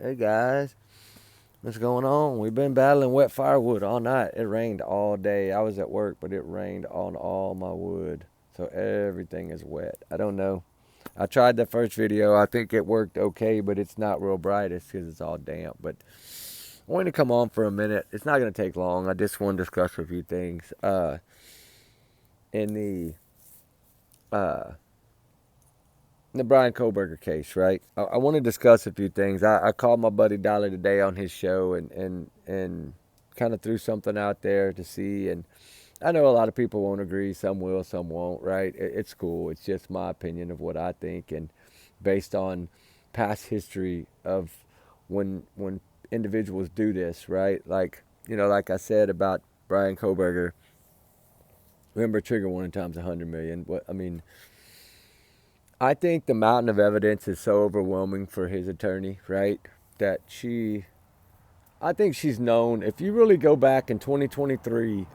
Hey guys, what's going on? We've been battling wet firewood all night. It rained all day. I was at work, but it rained on all my wood. So everything is wet. I don't know. I tried the first video. I think it worked okay, but it's not real bright. It's because it's all damp. But I wanted to come on for a minute. It's not going to take long. I just want to discuss a few things. In uh, the Bryan Kohberger case, right? I want to discuss a few things. I called my buddy Dollar today on his show and kind of threw something out there to see. And I know a lot of people won't agree. Some will, some won't, right? It's cool. It's just my opinion of what I think. And based on past history of when individuals do this, right? Like I said about Bryan Kohberger, remember trigger warning times 100 million. What I mean, I think the mountain of evidence is so overwhelming for his attorney, right? That I think she's known. If you really go back in 2023,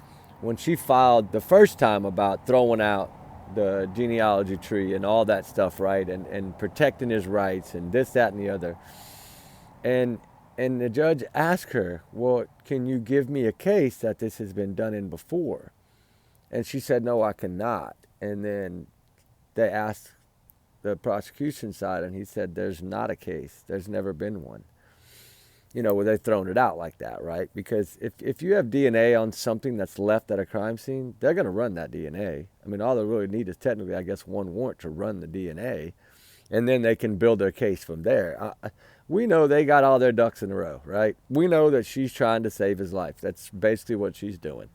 when she filed the first time about throwing out the genealogy tree and all that stuff, right? And protecting his rights and this, that, and the other. And and the judge asked her, well, can you give me a case that this has been done in before? And she said, no, I cannot. And then they asked the prosecution side, and he said, there's not a case. There's never been one. Where they've thrown it out like that, right? Because if you have DNA on something that's left at a crime scene, they're going to run that DNA. I mean, all they really need is technically, I guess, one warrant to run the DNA, and then they can build their case from there. We know they got all their ducks in a row, right? We know that she's trying to save his life. That's basically what she's doing.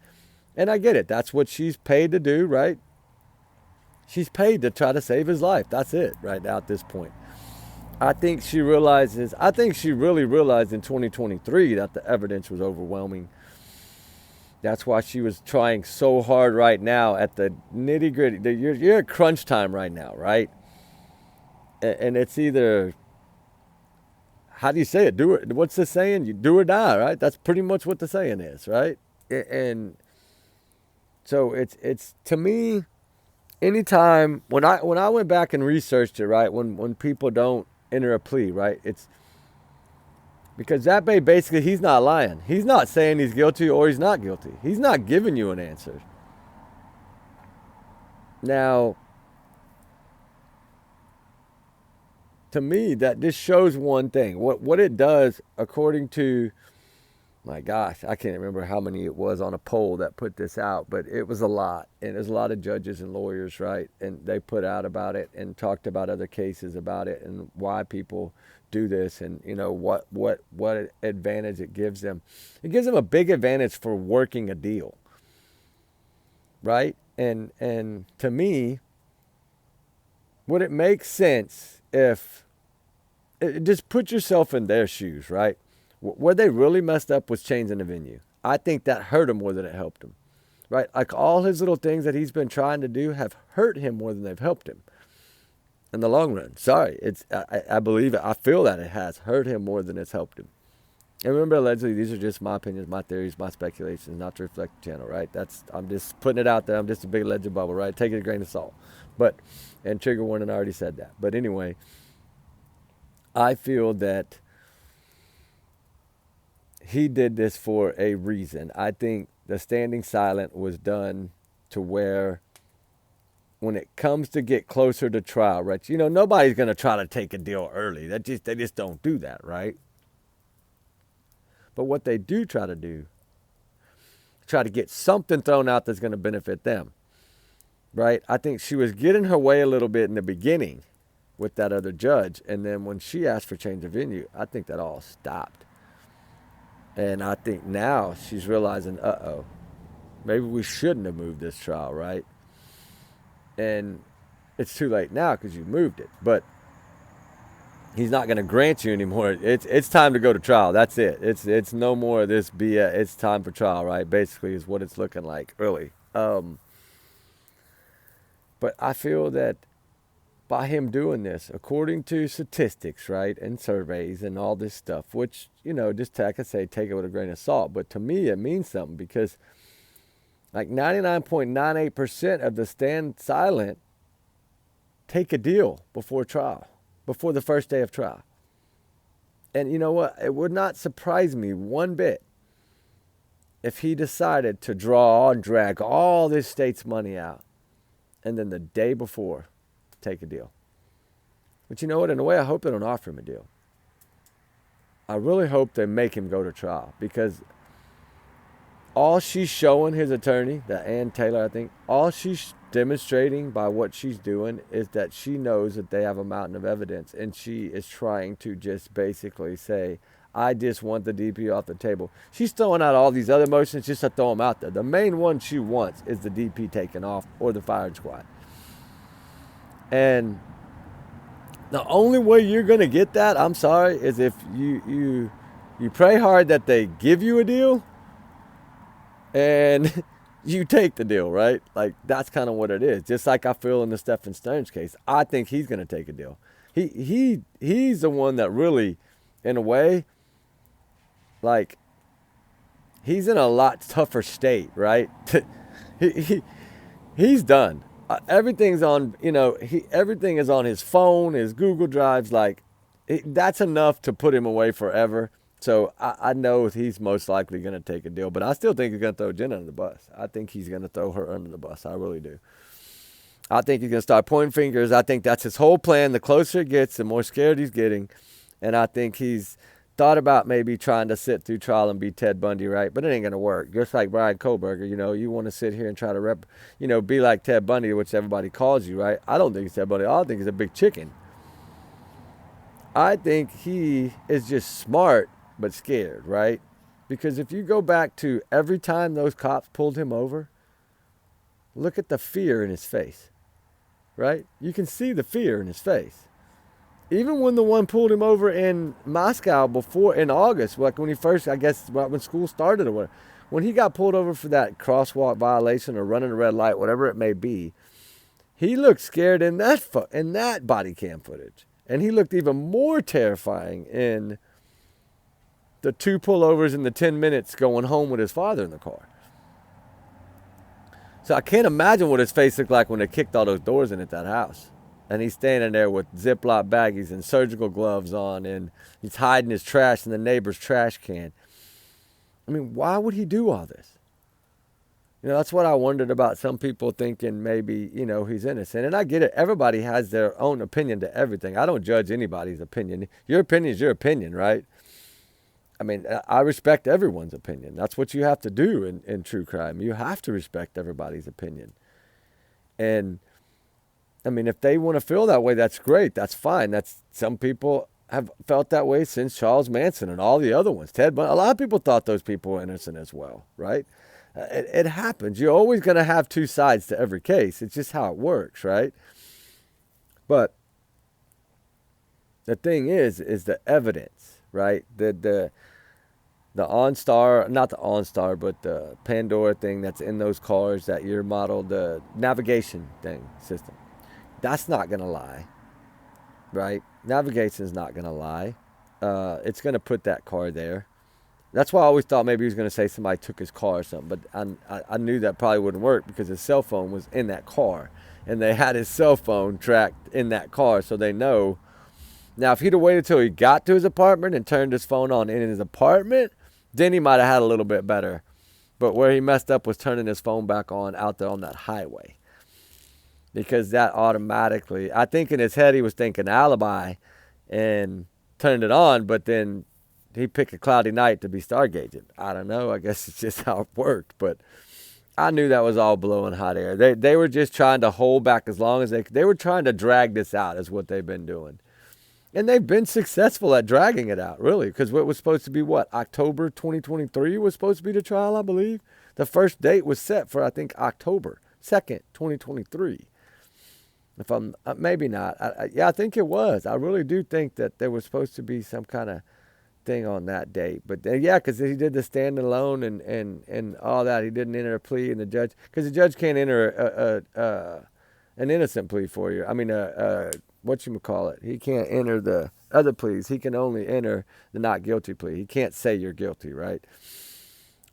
And I get it. That's what she's paid to do, right? She's paid to try to save his life. That's it right now at this point. I think she really realized in 2023 that the evidence was overwhelming. That's why she was trying so hard right now at the nitty gritty. You're at crunch time right now, right? And it's either, how do you say it? Do it. What's the saying? You do or die, right? That's pretty much what the saying is, right? And so it's to me, anytime when I went back and researched it, right, when people don't enter a plea, right, it's because that basically he's not lying. He's not saying he's guilty or he's not guilty. He's not giving you an answer. Now, to me, that just shows one thing. What it does, according to, my gosh, I can't remember how many it was on a poll that put this out, but it was a lot. And there's a lot of judges and lawyers, right? And they put out about it and talked about other cases about it and why people do this and what advantage it gives them. It gives them a big advantage for working a deal, right? And to me, would it make sense if just put yourself in their shoes, right? Where they really messed up was changing the venue. I think that hurt him more than it helped him, right? Like all his little things that he's been trying to do have hurt him more than they've helped him in the long run. Sorry, I believe it. I feel that it has hurt him more than it's helped him. And remember, allegedly, these are just my opinions, my theories, my speculations, not to reflect the channel, right? I'm just putting it out there. I'm just a big alleged bubble, right? Take it a grain of salt. But, and trigger warning, I already said that. But anyway, I feel that he did this for a reason. I think the standing silent was done to where when it comes to get closer to trial, right? Nobody's going to try to take a deal early. They just don't do that, right? But what they do try to do, try to get something thrown out that's going to benefit them, right? I think she was getting her way a little bit in the beginning with that other judge, and then when she asked for change of venue, I think that all stopped. And I think now she's realizing, uh-oh, maybe we shouldn't have moved this trial, right? And it's too late now because you moved it. But he's not going to grant you anymore. It's time to go to trial. That's it. It's no more of this BS. It's time for trial, right? Basically, is what it's looking like, really. But I feel that by him doing this, according to statistics, right, and surveys and all this stuff, which, just like I say, take it with a grain of salt. But to me, it means something because like 99.98% of the stand silent take a deal before trial, before the first day of trial. And you know what? It would not surprise me one bit if he decided to draw and drag all this state's money out and then the day before take a deal. But you know what? In a way, I hope they don't offer him a deal. I really hope they make him go to trial, because all she's showing his attorney, that Ann Taylor, I think, all she's demonstrating by what she's doing is that she knows that they have a mountain of evidence, and she is trying to just basically say, I just want the DP off the table. She's throwing out all these other motions just to throw them out there. The main one she wants is the DP taken off, or the firing squad. And the only way you're going to get that, I'm sorry, is if you pray hard that they give you a deal and you take the deal, right? Like, that's kind of what it is. Just like I feel in the Stephen Stearns case, I think he's going to take a deal. He's the one that really, in a way, like, he's in a lot tougher state, right? He's done. Everything's on, everything is on his phone, his Google Drives. Like, that's enough to put him away forever. So I know he's most likely going to take a deal, but I still think he's going to throw Jen under the bus. I think he's going to throw her under the bus. I really do. I think he's going to start pointing fingers. I think that's his whole plan. The closer it gets, the more scared he's getting. And I think he's thought about maybe trying to sit through trial and be Ted Bundy, right? But it ain't going to work. Just like Bryan Kohberger, you want to sit here and try to be like Ted Bundy, which everybody calls you, right? I don't think he's Ted Bundy. I think he's a big chicken. I think he is just smart but scared, right? Because if you go back to every time those cops pulled him over, look at the fear in his face, right? You can see the fear in his face. Even when the one pulled him over in Moscow before, in August, like when he first, I guess, when school started or whatever, when he got pulled over for that crosswalk violation or running a red light, whatever it may be, he looked scared in that body cam footage. And he looked even more terrifying in the 2 pullovers in the 10 minutes going home with his father in the car. So I can't imagine what his face looked like when they kicked all those doors in at that house. And he's standing there with Ziploc baggies and surgical gloves on, and he's hiding his trash in the neighbor's trash can. I mean, why would he do all this? That's what I wondered about some people thinking maybe, he's innocent. And I get it. Everybody has their own opinion to everything. I don't judge anybody's opinion. Your opinion is your opinion, right? I mean, I respect everyone's opinion. That's what you have to do in true crime. You have to respect everybody's opinion. And, I mean, if they want to feel that way, that's great. That's fine. Some people have felt that way since Charles Manson and all the other ones. Ted Bundy. A lot of people thought those people were innocent as well, right? It happens. You're always going to have two sides to every case. It's just how it works, right? But the thing is the evidence, right? The OnStar, not the OnStar, but the Pandora thing that's in those cars, that year model, the navigation thing system. That's not going to lie, right? Navigation's not going to lie. It's going to put that car there. That's why I always thought maybe he was going to say somebody took his car or something. But I knew that probably wouldn't work because his cell phone was in that car. And they had his cell phone tracked in that car, so they know. Now, if he'd have waited till he got to his apartment and turned his phone on in his apartment, then he might have had a little bit better. But where he messed up was turning his phone back on out there on that highway. Because that automatically, I think in his head he was thinking alibi and turned it on, but then he picked a cloudy night to be stargazing. I don't know. I guess it's just how it worked. But I knew that was all blowing hot air. They were just trying to hold back as long as they were trying to drag this out is what they've been doing. And they've been successful at dragging it out, really, because what was supposed to be October 2023 was supposed to be the trial, I believe. The first date was set for, I think, October 2nd, 2023. If I'm, maybe not. I think it was. I really do think that there was supposed to be some kind of thing on that date. But because he did the stand alone and all that. He didn't enter a plea, and the judge, because the judge can't enter an innocent plea for you. I mean, whatchamacallit, he can't enter the other pleas. He can only enter the not guilty plea. He can't say you're guilty, right?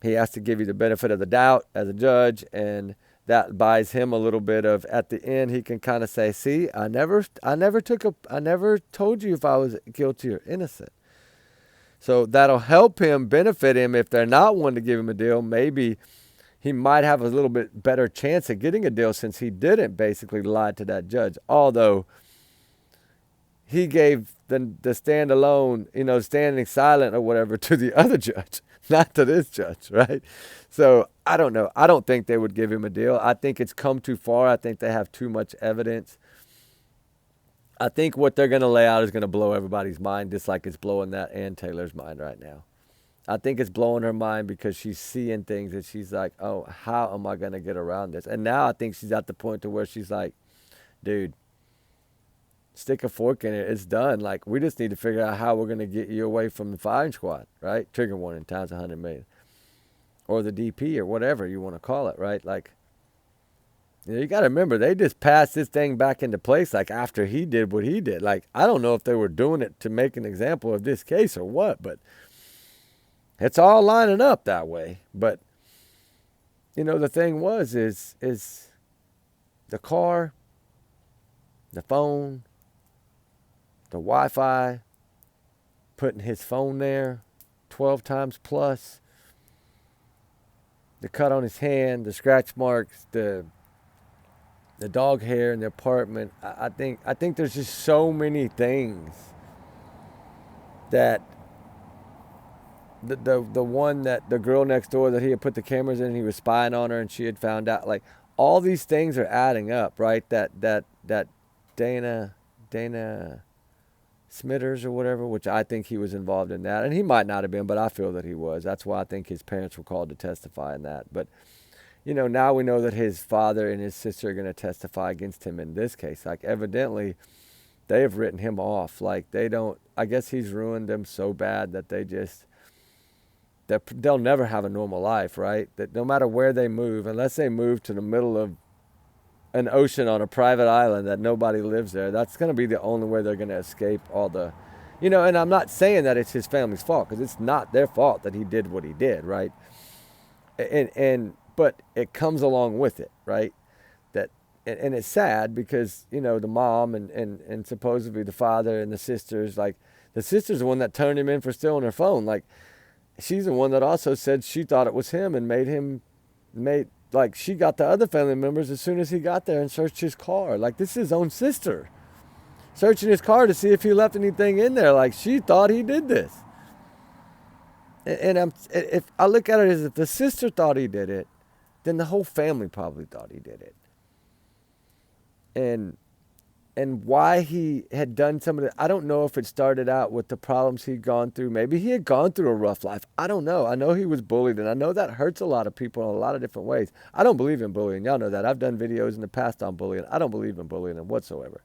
He has to give you the benefit of the doubt as a judge, and that buys him a little bit of, at the end, he can kind of say, see, I never told you if I was guilty or innocent. So that'll help him, benefit him if they're not wanting to give him a deal. Maybe he might have a little bit better chance of getting a deal since he didn't basically lie to that judge. Although he gave the standalone, standing silent or whatever to the other judge, not to this judge, right? So I don't know. I don't think they would give him a deal. I think it's come too far. I think they have too much evidence. I think what they're going to lay out is going to blow everybody's mind, just like it's blowing that Ann Taylor's mind right now. I think it's blowing her mind because she's seeing things and she's like, oh, how am I going to get around this? And now I think she's at the point to where she's like, dude, stick a fork in it. It's done. Like, we just need to figure out how we're going to get you away from the firing squad, right? Trigger warning times 100 million. Or the DP or whatever you want to call it, right? Like, you got to remember, they just passed this thing back into place like after he did what he did. Like, I don't know if they were doing it to make an example of this case or what, but it's all lining up that way. But, the thing is the car, the phone, the Wi-Fi, putting his phone there 12 times plus, the cut on his hand, the scratch marks, the dog hair in the apartment. I think there's just so many things that the one that the girl next door that he had put the cameras in, he was spying on her and she had found out, like, all these things are adding up, right? That Dana Smitters or whatever, which I think he was involved in that, and he might not have been, but I feel that he was. That's why I think his parents were called to testify in that. But now we know that his father and his sister are going to testify against him in this case. Like, evidently, they have written him off. Like, they don't, I guess he's ruined them so bad that they'll never have a normal life, right? That no matter where they move, unless they move to the middle of an ocean on a private island that nobody lives there, that's going to be the only way they're going to escape all the, and I'm not saying that it's his family's fault, because it's not their fault that he did what he did, right? But it comes along with it, right? And it's sad because, the mom and supposedly the father and the sisters, like, the sister's the one that turned him in for stealing her phone. Like, she's the one that also said she thought it was him and like, she got the other family members as soon as he got there and searched his car. Like, this is his own sister searching his car to see if he left anything in there. Like, she thought he did this. And if I look at it as if the sister thought he did it, then the whole family probably thought he did it. And why he had done some of it, I don't know if it started out with the problems he'd gone through. Maybe he had gone through a rough life. I don't know. I know he was bullied, and I know that hurts a lot of people in a lot of different ways. I don't believe in bullying. Y'all know that. I've done videos in the past on bullying. I don't believe in bullying whatsoever.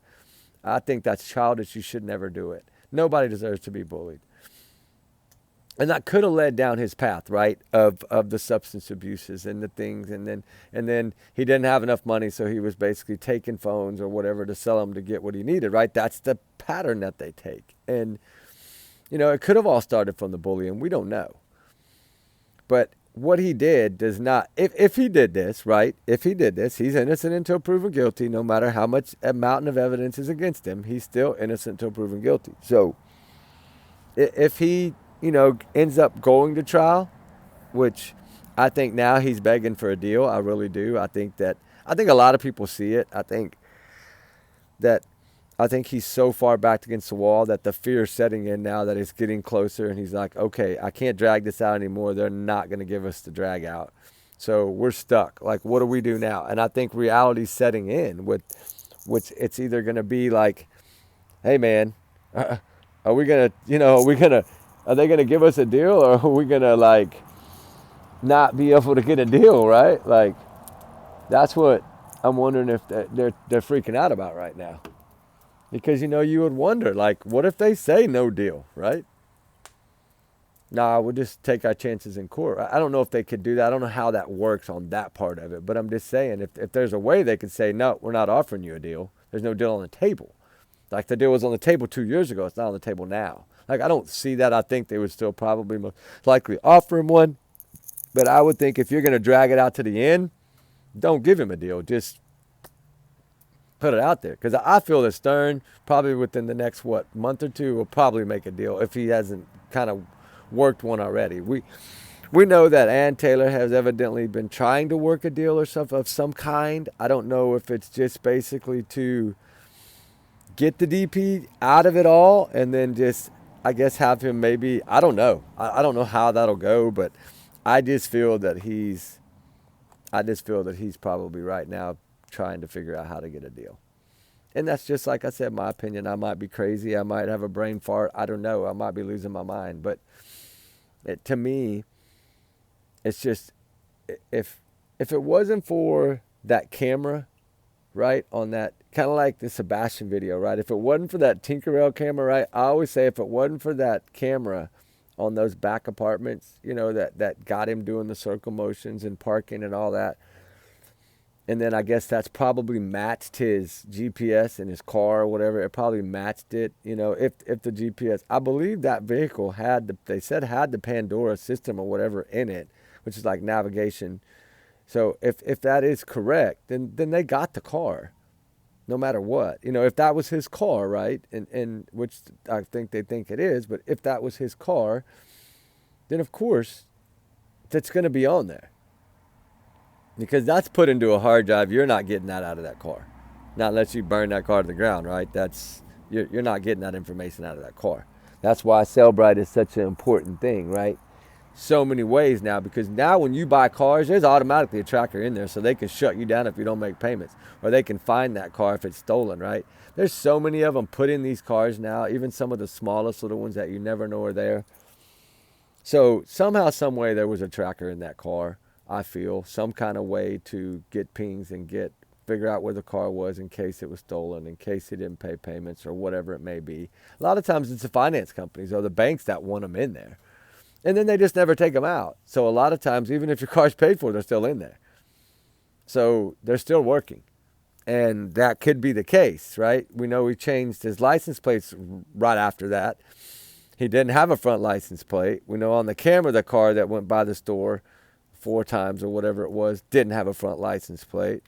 I think that's childish. You should never do it. Nobody deserves to be bullied. And that could have led down his path, right, of the substance abuses and the things. And then he didn't have enough money, so he was basically taking phones or whatever to sell them to get what he needed, right? That's the pattern that they take. And, it could have all started from the bullying. We don't know. But what he did does not, if he did this, right, if he did this, he's innocent until proven guilty. No matter how much a mountain of evidence is against him, he's still innocent until proven guilty. So if he ends up going to trial, which I think now he's begging for a deal. I really do. I think a lot of people see it. I think he's so far backed against the wall that the fear is setting in now that it's getting closer, and he's like, okay, I can't drag this out anymore. They're not going to give us the drag out. So we're stuck. Like, what do we do now? And I think reality's setting in with which it's either going to be like, hey man, are they going to give us a deal, or are we going to, like, not be able to get a deal, right? Like, that's what I'm wondering if they're freaking out about right now. Because, you would wonder, like, what if they say no deal, right? Nah, we'll just take our chances in court. I don't know if they could do that. I don't know how that works on that part of it. But I'm just saying, if there's a way they could say, no, we're not offering you a deal. There's no deal on the table. Like, the deal was on the table 2 years ago. It's not on the table now. Like, I don't see that. I think they would still probably most likely offer him one. But I would think if you're going to drag it out to the end, don't give him a deal. Just put it out there. Because I feel that Stern, probably within the next, month or two, will probably make a deal if he hasn't kind of worked one already. We know that Ann Taylor has evidently been trying to work a deal or something of some kind. I don't know if it's just basically to get the DP out of it all and then just, I guess, have him maybe, I don't know. I don't know how that'll go, but I just feel that he's probably right now trying to figure out how to get a deal. And that's just, like I said, my opinion. I might be crazy. I might have a brain fart. I don't know. I might be losing my mind. But to me, it's just, if it wasn't for that camera, right, on that, kind of like the Sebastian video, right? If it wasn't for that Tinkerell camera, right? I always say if it wasn't for that camera on those back apartments, that got him doing the circle motions and parking and all that. And then I guess that's probably matched his GPS in his car or whatever. It probably matched it, if the GPS, I believe that vehicle they said had the Pandora system or whatever in it, which is like navigation. So if that is correct, then they got the car, no matter what. If that was his car, right, and which I think they think it is, but if that was his car, then of course that's going to be on there. Because that's put into a hard drive. You're not getting that out of that car. Not unless you burn that car to the ground, right? You're not getting that information out of that car. That's why Cellbrite is such an important thing, right? So many ways now, because now when you buy cars, there's automatically a tracker in there, so they can shut you down if you don't make payments, or they can find that car if it's stolen, right? There's so many of them put in these cars now, even some of the smallest little ones that you never know are there. So somehow, some way, there was a tracker in that car. I feel some kind of way to get pings and figure out where the car was in case it was stolen, in case he didn't pay payments or whatever it may be. A lot of times it's the finance companies or the banks that want them in there. And then they just never take them out. So a lot of times, even if your car's paid for, they're still in there. So they're still working. And that could be the case, right? We know he changed his license plates right after that. He didn't have a front license plate. We know on the camera the car that went by the store 4 times or whatever it was didn't have a front license plate.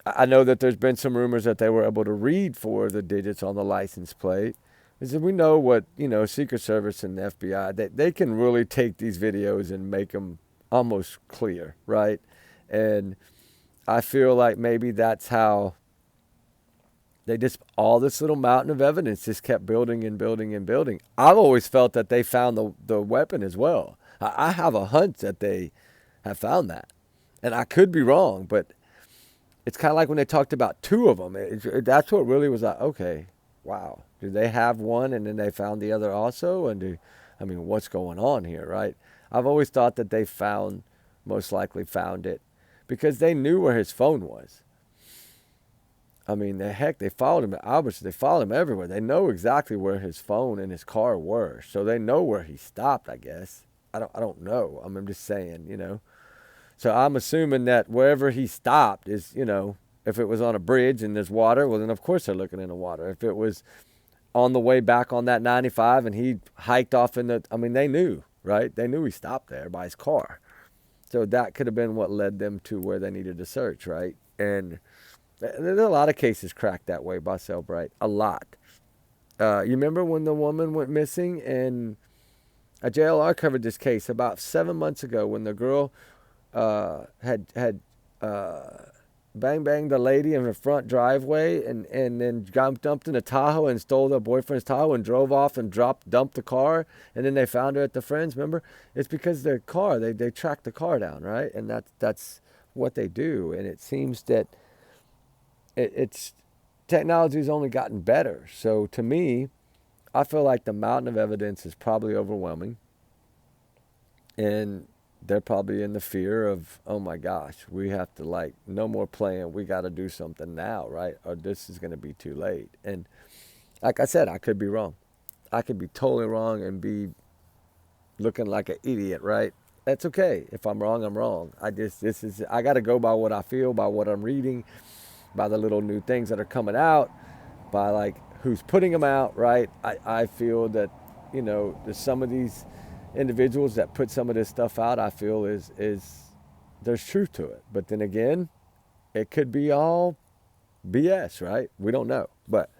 I know that there's been some rumors that they were able to read 4 of the digits on the license plate. Because we know what, Secret Service and the FBI, they can really take these videos and make them almost clear, right? And I feel like maybe that's how all this little mountain of evidence just kept building and building and building. I've always felt that they found the weapon as well. I have a hunch that they have found that. And I could be wrong, but it's kind of like when they talked about 2 of them. That's what really was like, okay, wow. Do they have one and then they found the other also? And what's going on here, right? I've always thought that they most likely found it because they knew where his phone was. They followed him at Alberts. They followed him everywhere. They know exactly where his phone and his car were. So they know where he stopped, I guess. I don't know. I'm just saying, So I'm assuming that wherever he stopped is, if it was on a bridge and there's water, well, then of course they're looking in the water. If it was on the way back on that 95 and he hiked off they knew, right? They knew he stopped there by his car. So that could have been what led them to where they needed to search, right? And there's a lot of cases cracked that way by Cellbrite. A lot. You remember when the woman went missing and a JLR covered this case about 7 months ago when the girl had banged the lady in her front driveway and then dumped in a Tahoe and stole their boyfriend's Tahoe and drove off and dumped the car, and then they found her at the friend's. Remember? It's because their car, they tracked the car down, right? And that's what they do. And it seems that it's technology's only gotten better. So to me, I feel like the mountain of evidence is probably overwhelming. And they're probably in the fear of, oh my gosh, we have to no more playing. We got to do something now, right? Or this is going to be too late. And like I said, I could be wrong. I could be totally wrong and be looking like an idiot, right? That's okay. If I'm wrong, I'm wrong. I got to go by what I feel, by what I'm reading, by the little new things that are coming out, by who's putting them out, right? I feel that, there's some of these individuals that put some of this stuff out, I feel is there's truth to it. But then again, it could be all BS, right? We don't know. But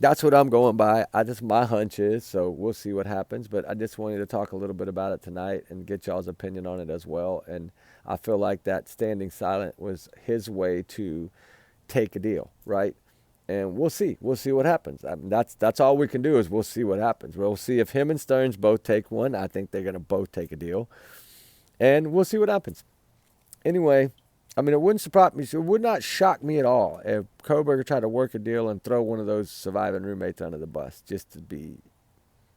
That's what I'm going by. My hunch is, so we'll see what happens. But I just wanted to talk a little bit about it tonight and get y'all's opinion on it as well. And I feel like that standing silent was his way to take a deal, right? And we'll see. We'll see what happens. I mean, that's all we can do is we'll see what happens. We'll see if him and Stearns both take one. I think they're going to both take a deal, and we'll see what happens. Anyway, I mean, it wouldn't surprise me. It would not shock me at all if Koberger tried to work a deal and throw one of those surviving roommates under the bus just to be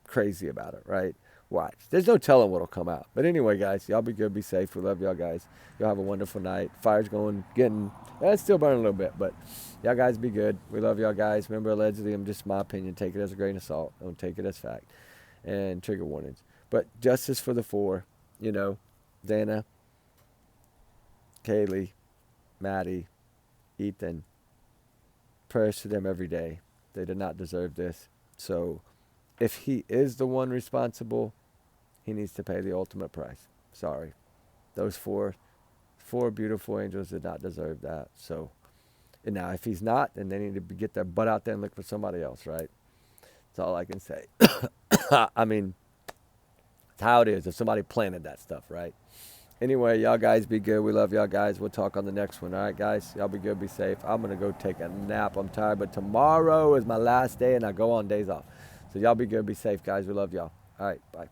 crazy about it, right? Watch. There's no telling what'll come out. But anyway, guys, y'all be good, be safe. We love y'all guys. Y'all have a wonderful night. Fire's it's still burning a little bit, but y'all guys be good. We love y'all guys. Remember, allegedly, I'm just my opinion. Take it as a grain of salt. Don't take it as fact. And trigger warnings. But justice for the four, Dana, Kaylee, Maddie, Ethan. Prayers to them every day. They did not deserve this. So if he is the one responsible, he needs to pay the ultimate price. Sorry. Those four beautiful angels did not deserve that. So, and now if he's not, then they need to get their butt out there and look for somebody else, right? That's all I can say. I mean, it's how it is if somebody planted that stuff, right? Anyway, y'all guys be good. We love y'all guys. We'll talk on the next one. All right, guys? Y'all be good. Be safe. I'm going to go take a nap. I'm tired. But tomorrow is my last day, and I go on days off. So y'all be good. Be safe, guys. We love y'all. All right. Bye.